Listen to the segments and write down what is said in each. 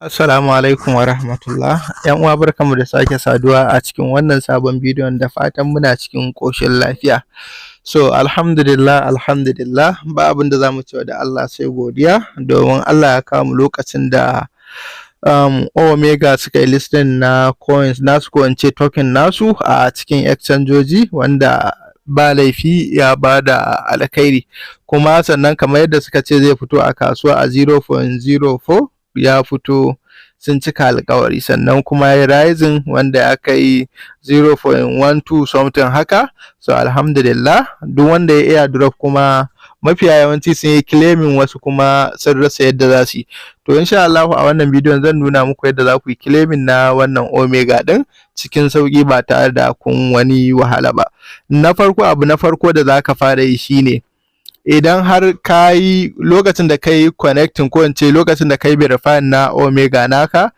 Assalamu alaikum wa rahmatullah. ‘Yan uwa barkanmu da sake saduwa a cikin wannan sabon bidiyon, da fatan muna cikin ƙoshin lafiya. So alhamdulillah ba abin da za mu ce da Allah sai godiya, domin Allah ya kawo mu lokacin da Omega suka yi listing na coins nasu, ko in ce token nasu a cikin exchangeoji, wanda ba laifi ya bada alkhairi, kuma sannan kamar yadda suka ce zai fito a kasuwa a 0.04 ya fito, sun cika alkawari. Sannan kuma ya rising wanda ya kai 0.12 something haka. So alhamdulillah, duk wanda ya iya drop kuma mafiya yawanci sun yi claiming, wasu kuma sun rasa yadda za su yi. To insha Allah a wannan bidiyon zan nuna muku yadda za ku yi claiming na wannan Omega din cikin sauki ba tare da kun wani wahala ba. Abu na farko da za ka fara yi shine, idan har ka yi lokacin da ka yi connecting, ko in ce lokacin da ka yi verify na Omega naka,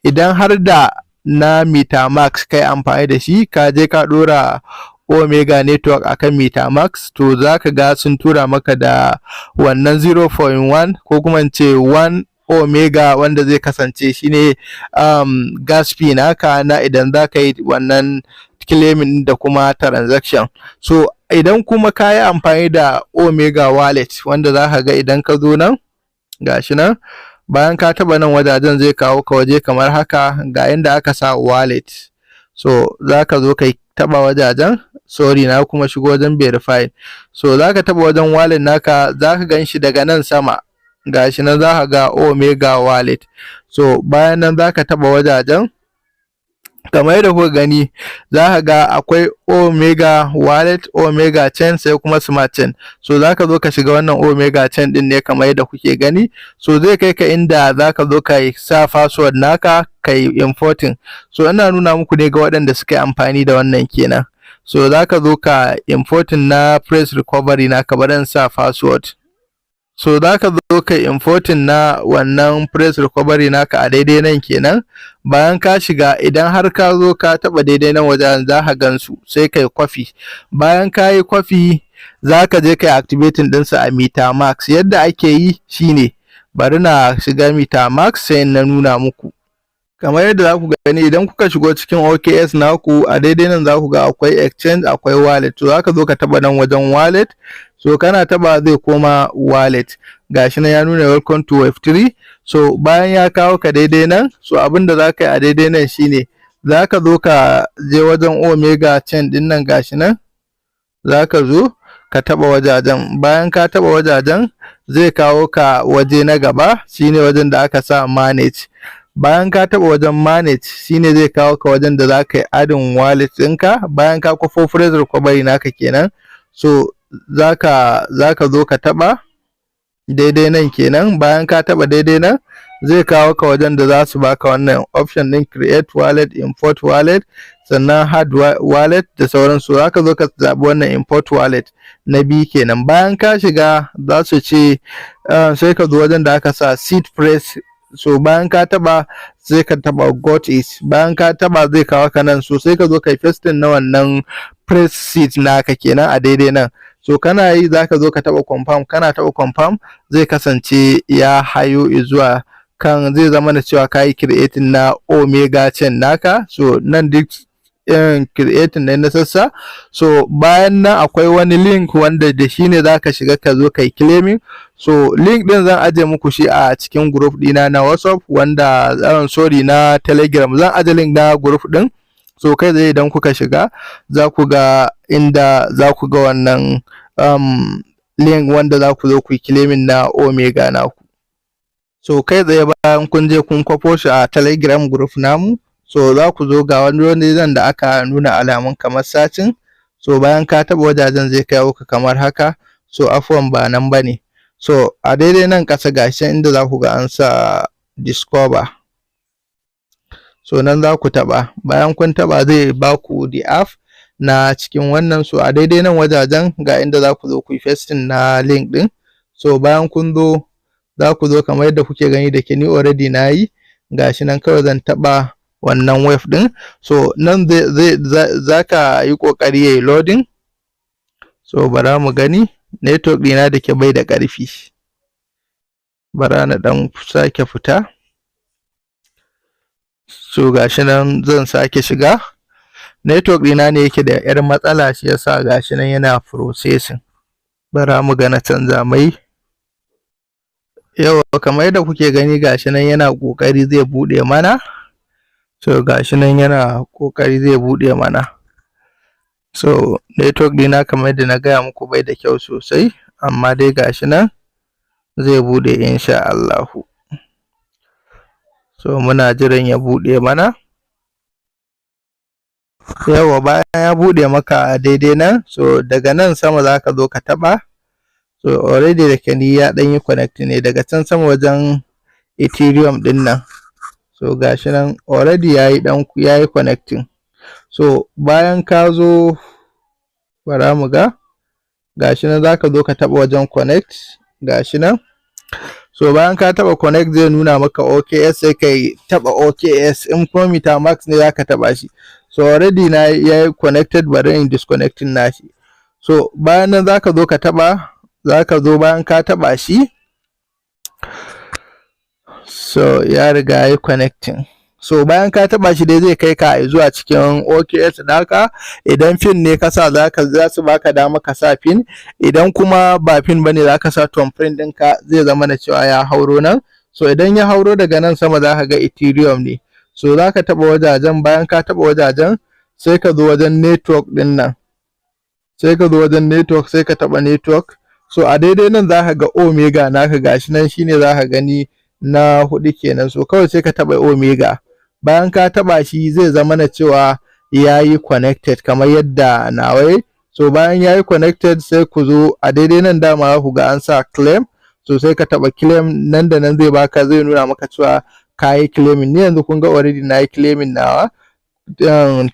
idan har da na MetaMask kai amfani da shi, ka je ka dora Omega network akan MetaMask, to za ka ga sun tura maka da wannan 0.1 ko kuma in ce 1 Omega, wanda zai kasance shine gas fee naka na idan za ka yi wannan claiming da kuma transaction. So idan kuma ka yi amfani da Omega wallet, wanda za ka ga idan ka zo nan, gashi nan, bayan ka taba nan wajajen zai kawo ka waje kamar haka, ga inda aka sa wallet. So za ka zo ka taba wajajen, sorry na kuma shigo wajen verify. So za ka taba wajen wallet naka, za ka gan shi daga nan sama, gashi nan za ka ga Omega wallet. So bayan nan za ka taba wajajen, kamar yadda kuka gani, za ka ga akwai Omega wallet, Omega chain, sai kuma smart chain. So za ka zo ka shiga wannan Omega chain din ne kamar yadda kuke gani. So zai kai ka inda za ka zo ka sa password naka ka yi importing. So ina nuna muku ne ga waɗanda suka yi amfani da wannan kenan. So za ka zo ka importing na press recovery naka, bari in sa password. So za ka zo ka importing na wannan press recovery naka a daidai nan kenan. Bayan ka shiga, idan har ka zo ka taba daidai nan wajen, za ka gansu, sai kai copy. Bayan ka yi copy, za ka je kai activating ɗinsa a MetaMask. Yadda ake yi shine, bari na shiga MetaMask sai na nuna muku. Kamar yadda za ku gani, idan kuka shigo cikin OKS naku, a daidai nan za ku ga akwai exchange, akwai wallet. So za ka zo ka taba nan wajen wallet. So kana taba zai koma wallet, gashi nan ya nuna welcome to web3. So bayan ya kawo ka daidai nan, so abinda za ka yi a daidai nan shine, za ka zo ka je wajen Omega chain din nan, gashi nan za ka zo ka taba wajajen. Bayan ka taba wajajen, zai kawo ka waje na gaba, shine wajen da aka sa manage. Bayan ka taba wajen manage, shine zai kawo ka wajen da za ka yi adin wallet ɗinka, bayan ka kwafo press recovery naka kenan. So za ka zo ka taba daidai nan kenan. Bayan ka taba daidai nan, zai kawo ka wajen da za su baka wannan option din create wallet, import wallet, sannan hard wallet da sauransu. Za ka zo ka zaɓi wannan import wallet na biyu kenan. Bayan ka shiga, za su ce sai ka zo wajen da aka sa seed press. So bayan ka taba, sai ka taba GODE. Bayan ka taba, zai kawo ka nan. So sai ka zo kai pasting na wannan press seed naka kenan a daidai nan. So kana yi, za ka zo ka taba confirm. Kana taba confirm, zai kasance ya hayo zuwa kan, zai zama da cewa ka yi creating na Omega chain naka. So nan duk creating ne na sassa. So bayan nan akwai wani link wanda da shi ne za ka shiga ka zo kai claiming. So link din zan aje muku shi a cikin group dina na WhatsApp, wanda sorry, na Telegram. Zan aje link na group din. So kai zai, idan kuka shiga, za ku ga inda za ku ga wannan link wanda za ku zo ku yi claiming na Omega naku. So kai tsaye bayan kun je kun kwafo shi a Telegram group namu, so za ku zo ga wani zan da aka nuna alamun kamar sacin. So bayan ka taba wajajen, zai kawo ka kamar haka. So afwan, ba nan bane. So a daidai nan kasa gashi inda za ku ga an sa discover. So nan za ku taba. Bayan kun taba, zai ba ku the app na cikin wannan. So a daidai nan wajajen, ga inda za ku zo ku yi pasting na link din. So bayan kun zo, za ku zo kamar yadda kuke gani, da ke ni already na yi, gashi nan kawai zan taba wannan wave din. So nan za ka yi kokari yayi loading. So bara mu gani, network dina da ke bai da ƙarfi, bara na dan sake fita. so gashi nan zan sake shiga. Network ɗina ne yake da yar matsala, shi yasa gashi nan yana processing. Bara mu ga na canza mai. Yau kamar yadda kuke gani gashi nan yana kokari zai bude mana. So gashi nan yana kokari zai bude mana. So network ɗina kamar yadda na gaya muku bai da kyau sosai, amma dai gashi nan zai bude insha Allahu. So muna jiran ya bude mana. Yawa bayan ya bude maka daidai nan, so daga nan sama zaka zo ka taba. So already da kani ya dan yi connect ne daga can sama wajen Ethereum din nan. So gashi nan already yayi connecting. So bayan ka zo, bara mu ga, gashi nan zaka zo ka taba wajen connect, gashi nan. So bayan ka taba connect zai nuna maka OKS, sai kai taba OKS. In kuma MetaMask ne zaka taba shi. So already yayi connected, bari in disconnecting nashi. So bayan nan zaka zo ka taba, zaka zo bayan ka taba shi, so ya riga yayi connecting. So bayan ka taba shi dai zai kai ka zuwa cikin OKS naka. Idan pin ne ka sa za su baka dama ka sa pin. Idan kuma ba pin bane zaka sa thumbprint ɗinka, zai zama na cewa ya hauro nan. So idan ya hauro daga nan sama zaka ga Ethereum ne. So zaka taba wajajen, bayan ka taba wajajen sai ka zo wajen network din nan. Sai ka zo wajen network, sai ka taba network. So a daidai nan zaka ga Omega naka gashi nan, shine zaka gani na 4 kenan. So kawai sai ka taba Omega. Bayan ka taba shi zai zama na cewa yayi connected kamar yadda nawa. So bayan yayi connected sai ku zo a daidai nan dama ku ga an sa claim. So sai ka taba claim, nan da nan zai baka, zai nuna maka cewa kayi claiming. Ni yanzu kun ga already nayi claiming nawa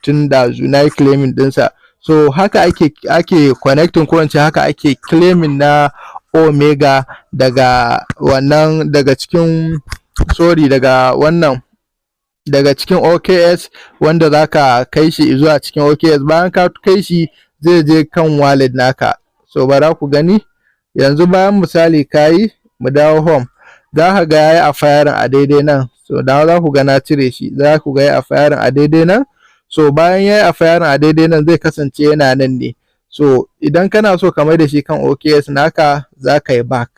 tun da nayi claiming dinsa. So haka ake connecting, ko ince haka ake claiming na Omega daga wannan, daga cikin daga wannan, daga cikin OKS, wanda zaka kai shi zuwa cikin OKS. Bayan ka kai shi zai je kan wallet naka. So bara ku gani yanzu, bayan misali kayi, mu dawo home, za ka ga yayi a firing a daidai nan. So da za ku ga na cire shi, za ku ga yayi a firing a daidai nan. So bayan yayi a firing a daidai nan zai kasance yana nan ne. So idan kana so ka mai da shi kan OKS naka, za ka yi back.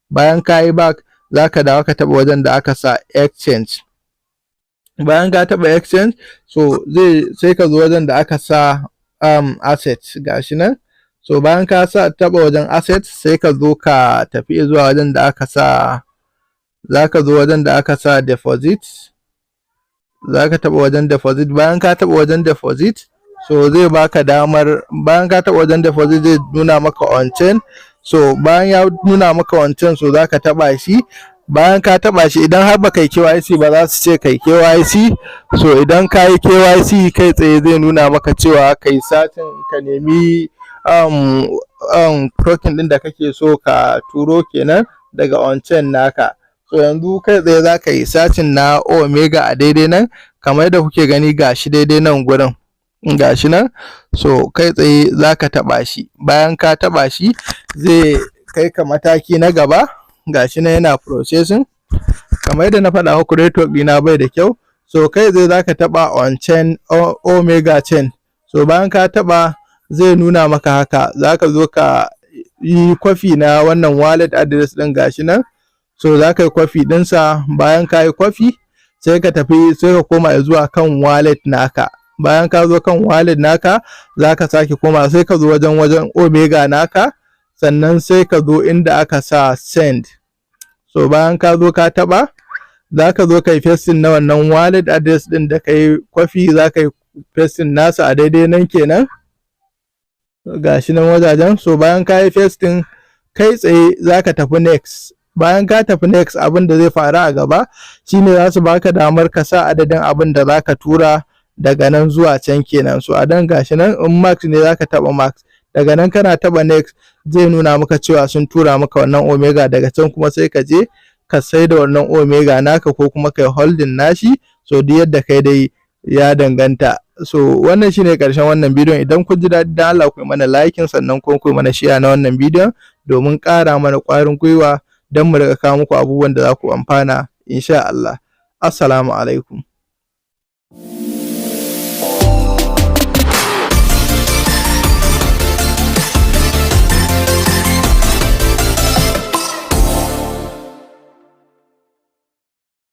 Bayan ka yi back, za ka dawo ka taba wajen da aka sa exchange. Bayan ka taba exchange, so sai ka zo wajen da aka sa asset, gashi nan. So bayan ka taba wajen asset, sai ka zo ka tafi zuwa wajen da aka sa, za ka zo wajen da aka sa deposit. Za ka taba wajen deposit. Bayan ka taba wajen deposit, so zai baka damar, bayan ka taba wajen deposit zai nuna maka on chain. So bayan ya nuna maka on chain, so za ka taba shi. Bayan ka taba shi, idan har baka yi KYC ba, za su ce kai KYC. So idan ka yi KYC, kai tsaye zai nuna maka cewa kai satin ka nemi token din da kake so ka turo kenan daga on chain naka. So yanzu kai tsaye za ka yi satin na Omega a daidai nan, kamar yadda kuke gani gashi daidai nan gurin, gashi nan. So kai tsaye za ka taba shi. Bayan ka taba shi zai kai ka mataki na gaba. Gashi nan yana processing. Kamar yadda na faɗa muku, network ɗina bai da kyau. So kai zai zaka taba on chain, Omega chain. So bayan ka taba zai nuna maka haka, zaka zo ka yi kwafi na wannan wallet address din, gashi nan. So zaka yi kwafi ɗinsa. Bayan ka yi kwafi, sai ka tafi, sai ka koma zuwa kan wallet naka. Bayan ka zo kan wallet naka, zaka sake koma, sai ka zo wajen Omega naka. Sannan sai ka zo inda aka sa send. So bayan ka zo ka taba, za ka zo ka yi pasting na wannan wallet address din da ka yi kwafi, za ka yi pasting nasa a daidai nan kenan. Gashi nan wajajen. So bayan ka yi pasting, kai tsaye za ka tafi next. Bayan ka tafi next, abin da zai faru a gaba shine za su baka damar ka sa adadin abin da za ka tura daga nan zuwa can kenan. So a dan gashi nan, in max ne za ka taba max. Daga nan kana taba next, zai nuna maka cewa sun tura maka wannan Omega. Daga can kuma sai ka je ka sai da wannan Omega naka, ko kuma kai holding nashi. So duk yadda kai dai ya danganta. So wannan shine karshen wannan bidiyon. Idan kun ji daɗi, dan Allah ku yi mana liking, sannan kuma ku yi mana share na wannan bidiyon, domin ƙara mana ƙwarin gwiwa don mu riƙa kawo muku abubuwan da za ku amfana insha Allah. Assalamu alaikum.